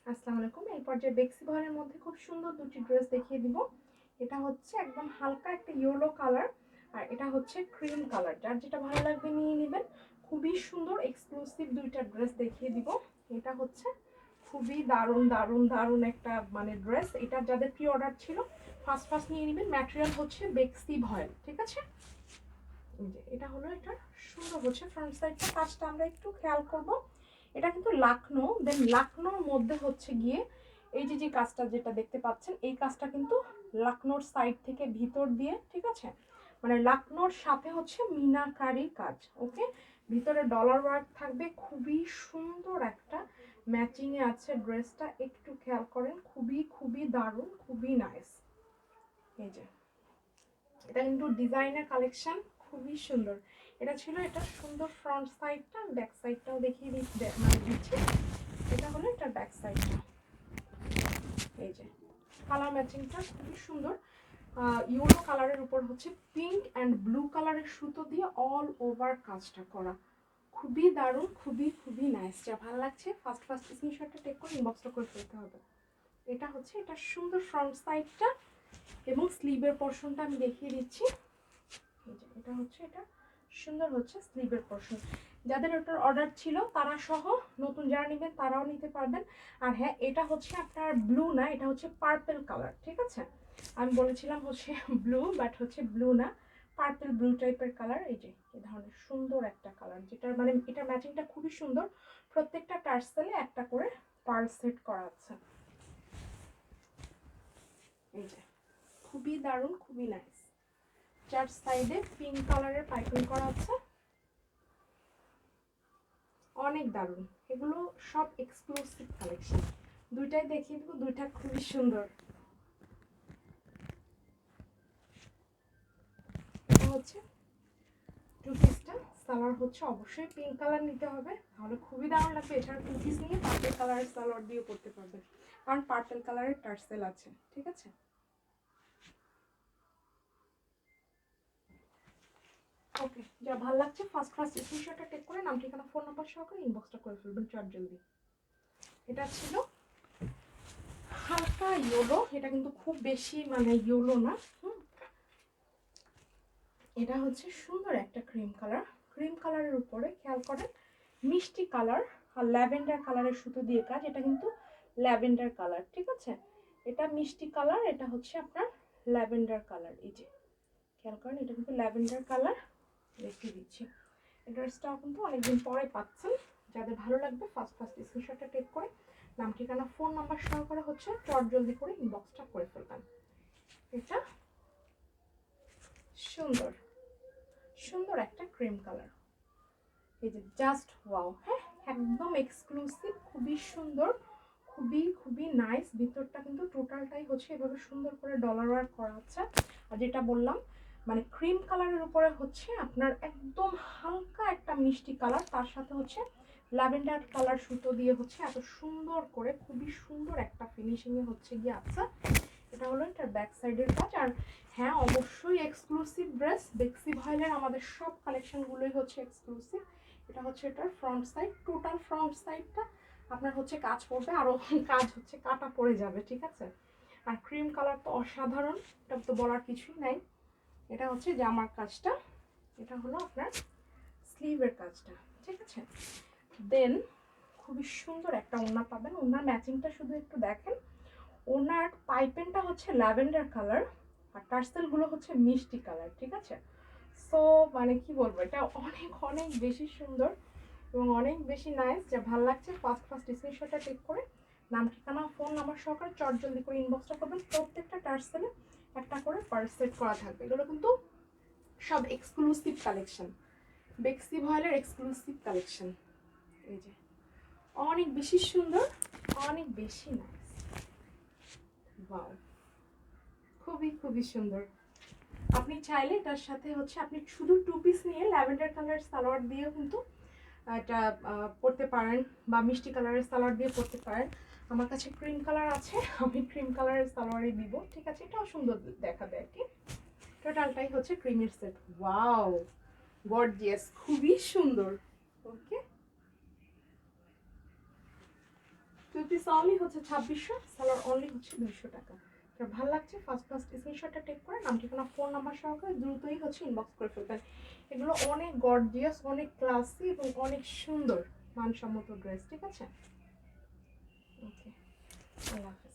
আসসালামু আলাইকুম। এই পর্যায়ে বেক্সি বয়েলের মধ্যে খুব সুন্দর দুটি ড্রেস দেখিয়ে দিব। এটা হচ্ছে একদম হালকা একটা ইয়েলো কালার, আর এটা হচ্ছে ক্রিম কালার। যার যেটা ভালো লাগবে নিয়ে নেবেন। খুবই সুন্দর এক্সক্লুসিভ দুইটা ড্রেস দেখিয়ে দিব। এটা হচ্ছে খুবই দারুণ দারুণ দারুণ একটা মানে ড্রেস। এটা যাদের প্রি অর্ডার ছিল ফার্স্ট ফার্স্ট নিয়ে নেবেন। ম্যাটেরিয়াল হচ্ছে বেক্সি ভয়েল, ঠিক আছে। এই যে এটা হলো, এটা সুন্দর হচ্ছে ফ্রন্ট সাইডটা। কাজটা আমরা একটু খেয়াল করব। এটা কিন্তু লাকনো, দেন লাকনোর মধ্যে হচ্ছে গিয়ে এই যে যে কাজটা যেটা দেখতে পাচ্ছেন, এই কাজটা কিন্তু লাকনোর সাইড থেকে ভিতর দিয়ে, ঠিক আছে, মানে লাকনোর সাথে হচ্ছে মিনাকারি কাজ। ওকে, ভিতরে ডলার ওয়ার্ক থাকবে। খুবই সুন্দর একটা ম্যাচিং এ আছে ড্রেসটা, একটু খেয়াল করেন। খুবই খুবই দারুণ, খুবই নাইস। এই যে এটা কিন্তু ডিজাইনার কালেকশন, খুবই সুন্দর। এটা ছিল এটা সুন্দর ফ্রন্ট সাইডটা, ব্যাক সাইডটাও দেখিয়ে দিচ্ছি। এটা হলো এটা ব্যাক সাইডটা। এই যে কালার ম্যাচিংটা খুবই সুন্দর। ইয়েলো কালারের উপর হচ্ছে পিঙ্ক অ্যান্ড ব্লু কালারের সুতো দিয়ে অল ওভার কাজটা করা। খুবই দারুণ, খুবই খুবই নাইস। যা ভালো লাগছে ফার্স্ট ফার্স্ট স্ক্রিনশটটা টেক করে ইনবক্সটা করে ফেলতে হবে। এটা হচ্ছে এটা সুন্দর ফ্রন্ট সাইডটা, এবং স্লিভের পোর্শনটা আমি দেখিয়ে দিচ্ছি। এটা হচ্ছে এটা সুন্দর হচ্ছে স্লিভের পোর্শন। যাদের ওটার অর্ডার ছিল তারা সহ নতুন যারা নেবেন তারাও নিতে পারবেন। আর হ্যাঁ, এটা হচ্ছে আপনার ব্লু না, এটা হচ্ছে পার্পল কালার, ঠিক আছে। আমি বলেছিলাম হচ্ছে ব্লু, বাট হচ্ছে ব্লু না, পার্পল ব্লু টাইপের কালার। এই যে এই ধরনের সুন্দর একটা কালার, যেটার মানে এটা ম্যাচিংটা খুবই সুন্দর। প্রত্যেকটা টার্সেলে একটা করে পার্ল সেট করা আছে। এই যে খুবই দারুণ, খুবই নাইস। চার সাইডে পিঙ্ক কালারের পাইপিং করা আছে, অনেক দারুণ। এগুলো সব এক্সক্লুসিভ কালেকশন। দুইটাই দেখিয়ে দেবো, দুইটা খুবই সুন্দর। এটা হচ্ছে টু পিসটা। সালোয়ার হচ্ছে অবশ্যই পিঙ্ক কালার নিতে হবে, তাহলে খুবই দারুণ লাগবে। এছাড়া টু পিস নিয়ে পার্পল কালারের সালোয়ার দিয়ে পরতে পারবেন, কারণ পার্পল কালারের টার্সেল আছে, ঠিক আছে। ওকে, যা ভালো লাগছে ফার্স্ট ফার্স্ট স্ক্রিনশটটা টেক করে নাম ঠিকানা ফোন নাম্বার সহকারে ইনবক্সটা করে ফেলবেন চট জলদি। এটা ছিল হালকা ইয়েলো, এটা কিন্তু খুব বেশি মানে ইয়েলো না। এটা হচ্ছে সুন্দর একটা ক্রিম কালার। ক্রিম কালারের উপরে খেয়াল করেন মিষ্টি কালার আর ল্যাভেন্ডার কালারের সুতো দিয়ে কাজ। এটা কিন্তু ল্যাভেন্ডার কালার, ঠিক আছে। এটা মিষ্টি কালার, এটা হচ্ছে আপনার ল্যাভেন্ডার কালার। এই যে খেয়াল করেন, এটা কিন্তু ল্যাভেন্ডার কালার। রেখে দিচ্ছি। এই ড্রেসটাও কিন্তু অনেকদিন পরে পাচ্ছেন। যাদের ভালো লাগবে ফার্স্ট ফার্স্ট স্ক্রিনশটটা টেক করে নাম ঠিকানা ফোন নাম্বার সহকারে হচ্ছে চট জলদি করে ইনবক্সটা করে ফেলবেন। এটা সুন্দর সুন্দর একটা ক্রিম কালার। এই যে জাস্ট ওয়াও, হ্যাঁ একদম এক্সক্লুসিভ, খুবই সুন্দর, খুবই খুবই নাইস। ভিতরটা কিন্তু টোটালটাই হচ্ছে এভাবে সুন্দর করে ডলার ওয়ার্ক করা আছে। আর যেটা বললাম মানে ক্রিম কালারের উপরে হচ্ছে আপনার একদম হালকা একটা মিষ্টি কালার, তার সাথে হচ্ছে ল্যাভেন্ডার কালার সুতো দিয়ে হচ্ছে এত সুন্দর করে খুবই সুন্দর একটা ফিনিশিংয়ে হচ্ছে গিয়ে আছে। এটা হলো এটার ব্যাক সাইডের কাজ। আর হ্যাঁ, অবশ্যই এক্সক্লুসিভ ড্রেস। বেক্সি ভয়েলের আমাদের সব কালেকশনগুলোই হচ্ছে এক্সক্লুসিভ। এটা হচ্ছে এটার ফ্রন্ট সাইড, টোটাল ফ্রন্ট সাইডটা আপনার হচ্ছে কাজ পড়বে, আরও কাজ হচ্ছে কাটা পড়ে যাবে, ঠিক আছে। আর ক্রিম কালার তো অসাধারণ, এটা তো বলার কিছুই নাই। এটা হচ্ছে জামার কাজটা, এটা হলো আপনার স্লিভের কাজটা, ঠিক আছে। দেন খুবই সুন্দর একটা ওড়না পাবেন। ওড়নার ম্যাচিংটা শুধু একটু দেখেন। ওনার পাইপেনটা হচ্ছে ল্যাভেন্ডার কালার, আর টার্সেলগুলো হচ্ছে মিষ্টি কালার, ঠিক আছে। সো মানে কি বলবো, এটা অনেক অনেক বেশি সুন্দর এবং অনেক বেশি নাইস। যা ভালো লাগছে ফার্স্ট ফার্স্ট স্ক্রিনশটটা টেক করে নাম ঠিকানা ফোন নাম্বার সহকারে চট জলদি করে ইনবক্সটা করবেন। প্রত্যেকটা টার্সেলে একটা করে পার্স সেট করা থাকবে। এগুলো কিন্তু সব এক্সক্লুসিভ কালেকশন, বেক্সি ভয়েলের এক্সক্লুসিভ কালেকশন। এই যে অনেক বেশি সুন্দর, অনেক বেশি নাইস। ওয়াও, খুবই খুবই সুন্দর। আপনি চাইলে এটার সাথে হচ্ছে আপনি শুধু টু পিস নিয়ে ল্যাভেন্ডার কালার সালোয়ার দিয়েও কিন্তু এটা পরতে পারেন, বা মিষ্টি কালারের সালোয়ার দিয়ে পরতে পারেন। আমার কাছে ক্রিম কালার আছে, আমি ক্রিম কালারের সালোয়ারই দিব, ঠিক আছে। এটাও সুন্দর দেখাবে আর কি। টোটালটাই হচ্ছে ক্রিমের সেট। ওয়াও, গর্জিয়াস, খুবই সুন্দর। ওকে, টু পিস অনলি হচ্ছে 2600, সালোয়ার অনলি হচ্ছে 200 টাকা। তো ভালো লাগছে ফার্স্ট স্ক্রিনশটটা টেক করে নাম ঠিকানা ফোন নাম্বার সহকারে দ্রুতই হচ্ছে ইনবক্স করে ফেলবেন। এগুলো অনেক গর্জিয়াস, অনেক ক্লাসি এবং অনেক সুন্দর মানসম্মত ড্রেস, ঠিক আছে? ওকে, আল্লাহ হাফেজ।